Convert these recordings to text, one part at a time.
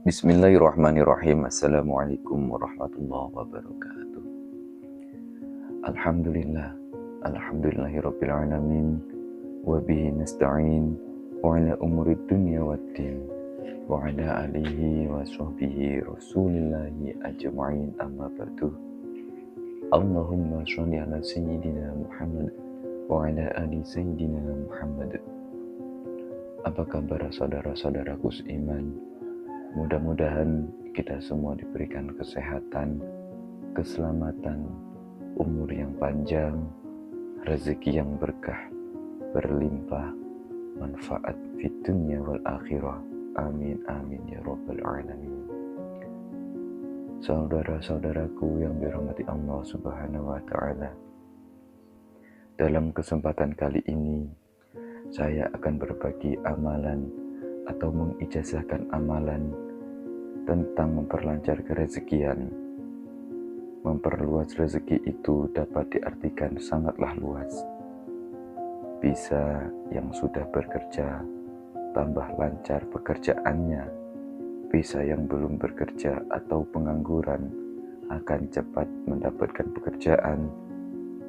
Bismillahirrahmanirrahim. Assalamualaikum warahmatullahi wabarakatuh. Alhamdulillah. Alhamdulillahirabbil alamin. Wa bihi nasta'in wa ala umuri dunya waddin. Wa ala alihi wa sahbihi rasulillahi ajma'in, amma ba'du. Allahumma sholli ala sayyidina Muhammad wa ala ali sayyidina Muhammad. Apa kabar saudara-saudaraku seiman? Mudah-mudahan kita semua diberikan kesehatan, keselamatan, umur yang panjang, rezeki yang berkah, berlimpah, manfaat di dunia wal akhirah. Amin amin ya rabbal alamin. Saudara-saudaraku yang dirahmati Allah Subhanahu wa taala. Dalam kesempatan kali ini saya akan berbagi amalan atau mengijazahkan amalan tentang memperlancar kerezekian. Memperluas rezeki itu dapat diartikan sangatlah luas. Bisa yang sudah bekerja, tambah lancar pekerjaannya. Bisa yang belum bekerja atau pengangguran, akan cepat mendapatkan pekerjaan.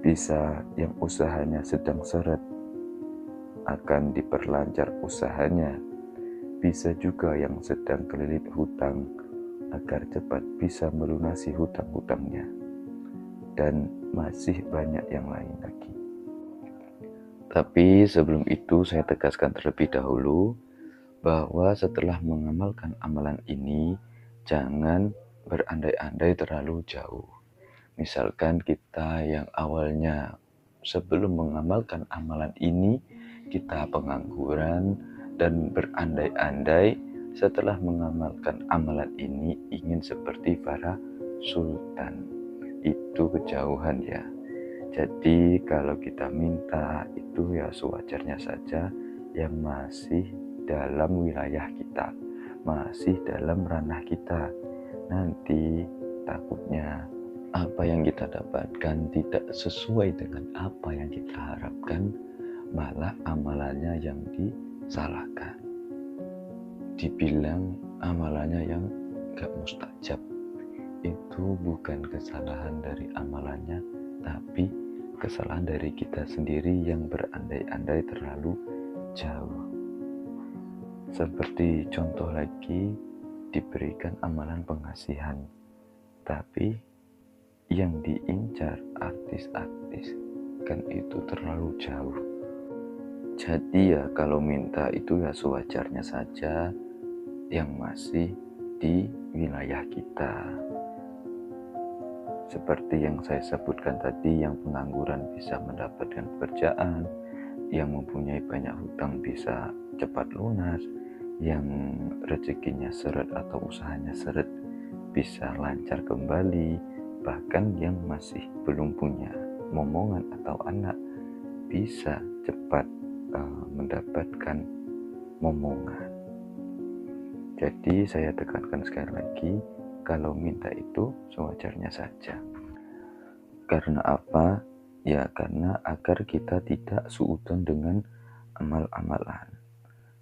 Bisa yang usahanya sedang seret, akan diperlancar usahanya. Bisa juga yang sedang kelilit hutang, agar cepat bisa melunasi hutang-hutangnya. Dan masih banyak yang lain lagi. Tapi sebelum itu saya tegaskan terlebih dahulu bahwa setelah mengamalkan amalan ini, jangan berandai-andai terlalu jauh. Misalkan kita yang awalnya sebelum mengamalkan amalan ini, kita pengangguran dan berandai-andai setelah mengamalkan amalan ini ingin seperti para sultan. Itu kejauhan ya. Jadi kalau kita minta itu ya sewajarnya saja, yang masih dalam wilayah kita, masih dalam ranah kita. Nanti takutnya apa yang kita dapatkan tidak sesuai dengan apa yang kita harapkan, malah amalannya yang disalahkan, dibilang amalannya yang gak mustajab. Itu bukan kesalahan dari amalannya, tapi kesalahan dari kita sendiri yang berandai-andai terlalu jauh. Seperti contoh lagi, diberikan amalan pengasihan, tapi yang diincar artis-artis, kan itu terlalu jauh. Jadi ya kalau minta itu ya sewajarnya saja, yang masih di wilayah kita. Seperti yang saya sebutkan tadi, yang pengangguran bisa mendapatkan pekerjaan, yang mempunyai banyak hutang bisa cepat lunas, yang rezekinya seret atau usahanya seret bisa lancar kembali, bahkan yang masih belum punya momongan atau anak bisa cepat mendapatkan momongan. Jadi saya tekankan sekali lagi, kalau minta itu sewajarnya saja. Karena apa? Ya karena agar kita tidak suudzon dengan amal-amalan.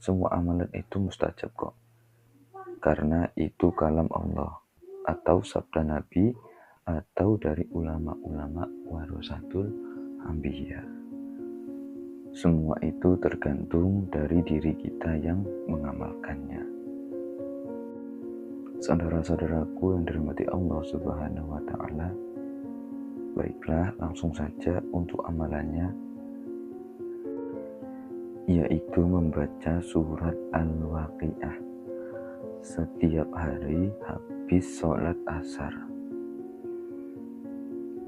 Semua amalan itu mustajab kok. Karena itu kalam Allah atau sabda Nabi atau dari ulama-ulama warasatul anbiya. Semua itu tergantung dari diri kita yang mengamalkannya. Saudara-saudaraku yang dirahmati Allah Subhanahu wa taala, baiklah langsung saja untuk amalannya, yaitu membaca surat Al-Waqiah setiap hari habis sholat asar.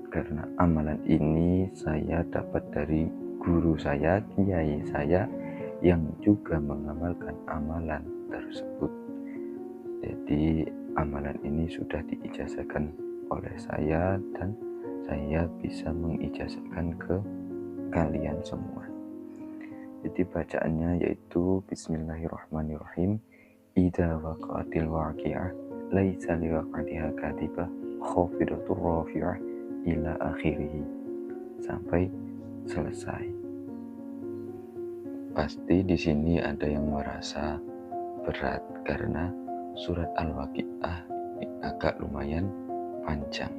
Karena amalan ini saya dapat dari guru saya, kiai saya, yang juga mengamalkan amalan tersebut. Jadi amalan ini sudah diijazahkan oleh saya dan saya bisa mengijazahkan ke kalian semua. Jadi bacaannya yaitu Bismillahirrahmanirrahim. Idza waqa'atil waqi'ah laisa liwaqa'atiha kadhibah khafidatur rafi'ah ila akhirih, sampai selesai. Pasti di sini ada yang merasa berat karena surat Al-Waqiah agak lumayan panjang.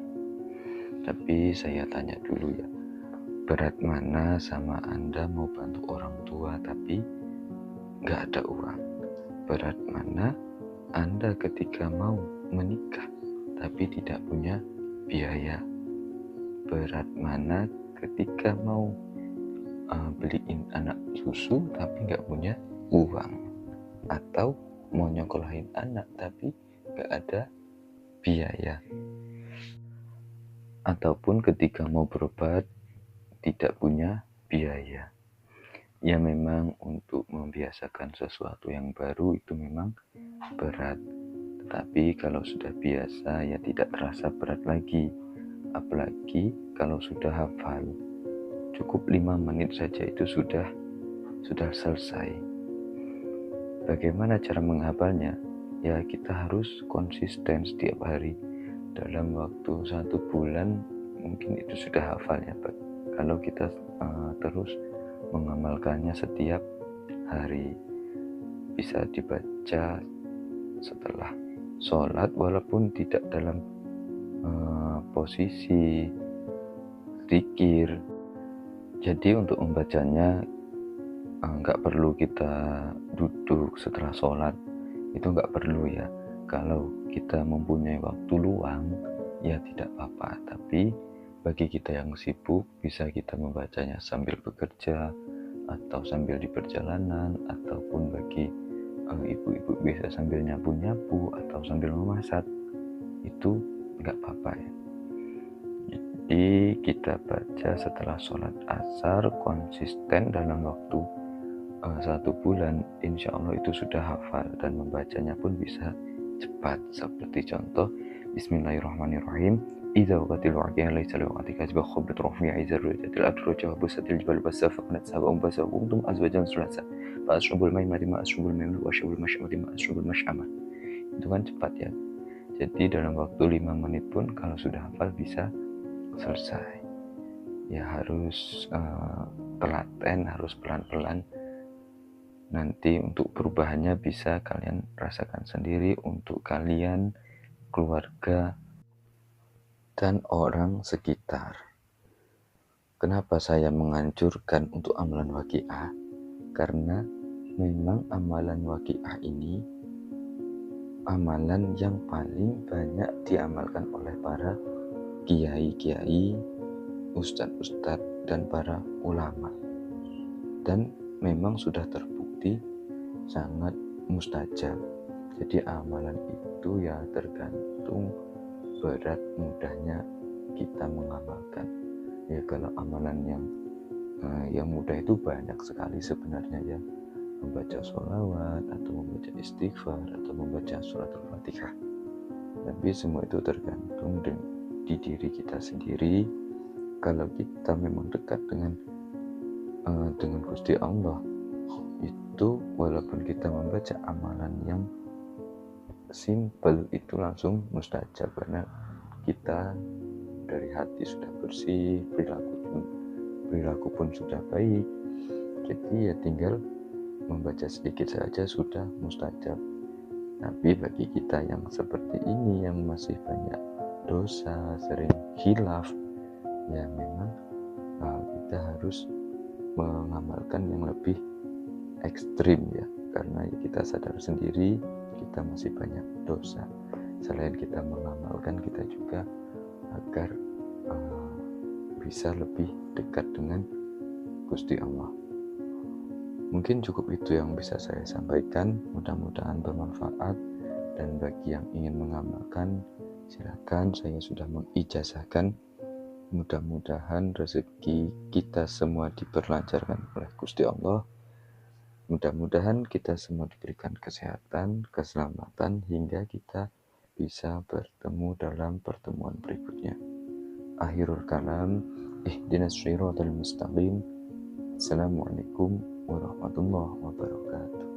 Tapi saya tanya dulu ya, berat mana sama Anda mau bantu orang tua tapi nggak ada uang? Berat mana Anda ketika mau menikah tapi tidak punya biaya? Berat mana ketika mau beliin anak susu tapi nggak punya uang? Atau mau nyokolahin anak tapi nggak ada biaya? Ataupun ketika mau berobat tidak punya biaya. Ya memang untuk membiasakan sesuatu yang baru itu memang berat. Tetapi kalau sudah biasa ya tidak terasa berat lagi. Apalagi kalau sudah hafal. Cukup 5 menit saja itu sudah selesai. Bagaimana cara menghafalnya? Ya kita harus konsisten setiap hari. Dalam waktu 1 bulan mungkin itu sudah hafalnya. Kalau kita terus mengamalkannya setiap hari, bisa dibaca setelah sholat walaupun tidak dalam posisi zikir. Jadi untuk membacanya nggak perlu kita duduk setelah sholat, itu nggak perlu ya. Kalau kita mempunyai waktu luang ya tidak apa-apa, tapi bagi kita yang sibuk bisa kita membacanya sambil bekerja atau sambil di perjalanan, ataupun bagi ibu-ibu bisa sambil nyapu-nyapu atau sambil memasak, itu nggak apa-apa ya. Jadi kita baca setelah sholat asar konsisten dalam waktu 1 bulan, insya Allah itu sudah hafal dan membacanya pun bisa cepat. Seperti contoh Bismillahirrahmanirrahim. Idza waqatil waqi'ah laysa liwaqtiha kasbah khabrat rafi'a izar rujatil adruja wa busatil jibal basa faqnat sab'un basa kuntum azwajan sulasa fa asrabul maimati ma asrabul maimati wa asrabul masyamati ma asrabul masyamah. Itu kan cepat ya. Jadi dalam waktu 5 menit pun kalau sudah hafal bisa selesai. Ya harus telaten, harus pelan-pelan. Nanti untuk perubahannya bisa kalian rasakan sendiri untuk kalian, keluarga, dan orang sekitar. Kenapa saya menganjurkan untuk amalan waqiah? Karena memang amalan waqiah ini amalan yang paling banyak diamalkan oleh para kiai-kiai, ustadz-ustadz, dan para ulama. Dan memang sudah terbukti sangat mustajab. Jadi amalan itu ya tergantung berat mudahnya kita mengamalkan. Ya kalau amalan yang mudah itu banyak sekali sebenarnya ya, membaca sholawat atau membaca istighfar atau membaca suratul Fatihah. Tapi semua itu tergantung di diri kita sendiri. Kalau kita memang dekat dengan Gusti Allah, itu walaupun kita membaca amalan yang simple itu langsung mustajab, karena kita dari hati sudah bersih, perilaku pun sudah baik. Jadi ya tinggal membaca sedikit saja sudah mustajab. Tapi bagi kita yang seperti ini, yang masih banyak dosa, sering khilaf, ya memang kita harus mengamalkan yang lebih ekstrim ya, karena kita sadar sendiri kita masih banyak dosa. Selain kita mengamalkan, kita juga agar bisa lebih dekat dengan Gusti Allah. Mungkin cukup itu yang bisa saya sampaikan, mudah-mudahan bermanfaat. Dan bagi yang ingin mengamalkan, silakan, saya sudah mengijazahkan. Mudah-mudahan rezeki kita semua diperlancarkan oleh Gusti Allah. Mudah-mudahan kita semua diberikan kesehatan, keselamatan, hingga kita bisa bertemu dalam pertemuan berikutnya. Akhirul kalam, ihdinas shiratal mustaqim. Assalamualaikum warahmatullahi wabarakatuh.